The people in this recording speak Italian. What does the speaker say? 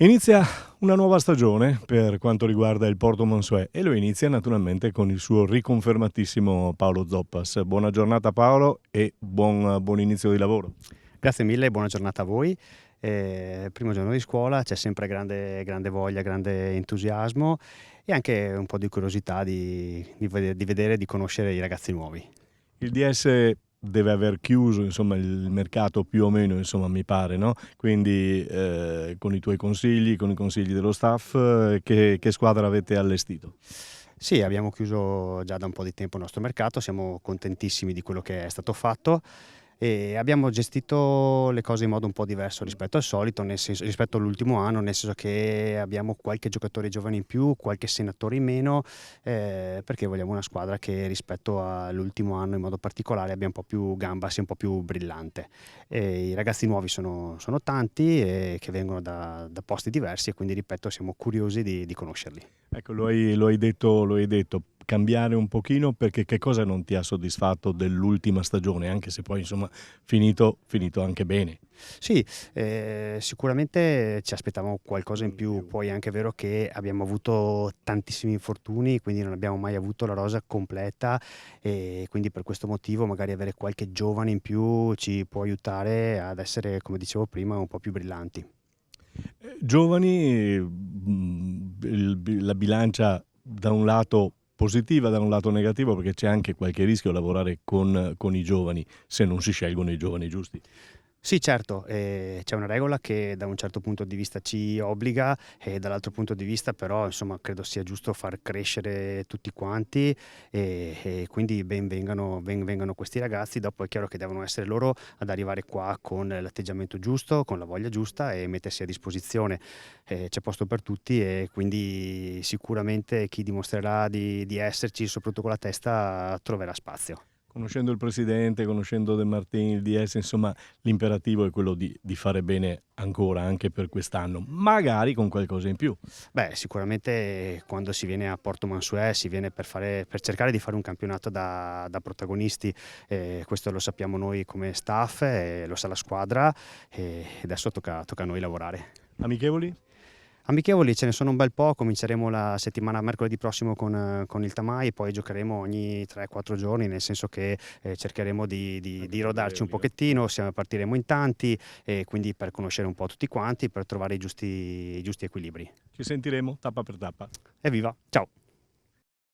Inizia una nuova stagione per quanto riguarda il Porto Mansuè e lo inizia naturalmente con il suo riconfermatissimo Paolo Zoppas. Buona giornata Paolo e buon inizio di lavoro. Grazie mille, buona giornata a voi. Primo giorno di scuola, c'è sempre grande voglia, grande entusiasmo e anche un po' di curiosità di vedere, di conoscere i ragazzi nuovi. Il DS deve aver chiuso insomma il mercato più o meno, insomma, mi pare, no? Quindi con i tuoi consigli, con i consigli dello staff, che squadra avete allestito? Sì, abbiamo chiuso già da un po' di tempo il nostro mercato, siamo contentissimi di quello che è stato fatto e abbiamo gestito le cose in modo un po' diverso rispetto al solito, rispetto all'ultimo anno, nel senso che abbiamo qualche giocatore giovane in più, qualche senatore in meno, perché vogliamo una squadra che rispetto all'ultimo anno in modo particolare abbia un po' più gamba, sia un po' più brillante. E i ragazzi nuovi sono tanti e che vengono da posti diversi e quindi ripeto siamo curiosi di conoscerli. Ecco, lo hai detto, cambiare un pochino perché che cosa non ti ha soddisfatto dell'ultima stagione, anche se poi insomma finito anche bene. Sì, sicuramente ci aspettavamo qualcosa in più, poi è anche vero che abbiamo avuto tantissimi infortuni, quindi non abbiamo mai avuto la rosa completa e quindi per questo motivo magari avere qualche giovane in più ci può aiutare ad essere, come dicevo prima, un po' più brillanti. Giovani, la bilancia da un lato positiva, da un lato negativo, perché c'è anche qualche rischio a lavorare con i giovani se non si scelgono i giovani giusti. Sì, certo, c'è una regola che da un certo punto di vista ci obbliga e dall'altro punto di vista però, insomma, credo sia giusto far crescere tutti quanti e quindi ben vengano questi ragazzi. Dopo è chiaro che devono essere loro ad arrivare qua con l'atteggiamento giusto, con la voglia giusta e mettersi a disposizione. C'è posto per tutti e quindi sicuramente chi dimostrerà di esserci, soprattutto con la testa, troverà spazio. Conoscendo il presidente, conoscendo De Martini, il DS, insomma, l'imperativo è quello di fare bene ancora, anche per quest'anno, magari con qualcosa in più. Beh, sicuramente quando si viene a Porto Mansuè si viene per cercare di fare un campionato da protagonisti, questo lo sappiamo noi come staff, lo sa la squadra e adesso tocca a noi lavorare. Amichevoli? Amichevoli ce ne sono un bel po', cominceremo la settimana mercoledì prossimo con il Tamai, poi giocheremo ogni 3-4 giorni, nel senso che cercheremo di rodarci un pochettino, partiremo in tanti e quindi per conoscere un po' tutti quanti, per trovare i giusti equilibri. Ci sentiremo tappa per tappa. Evviva, ciao!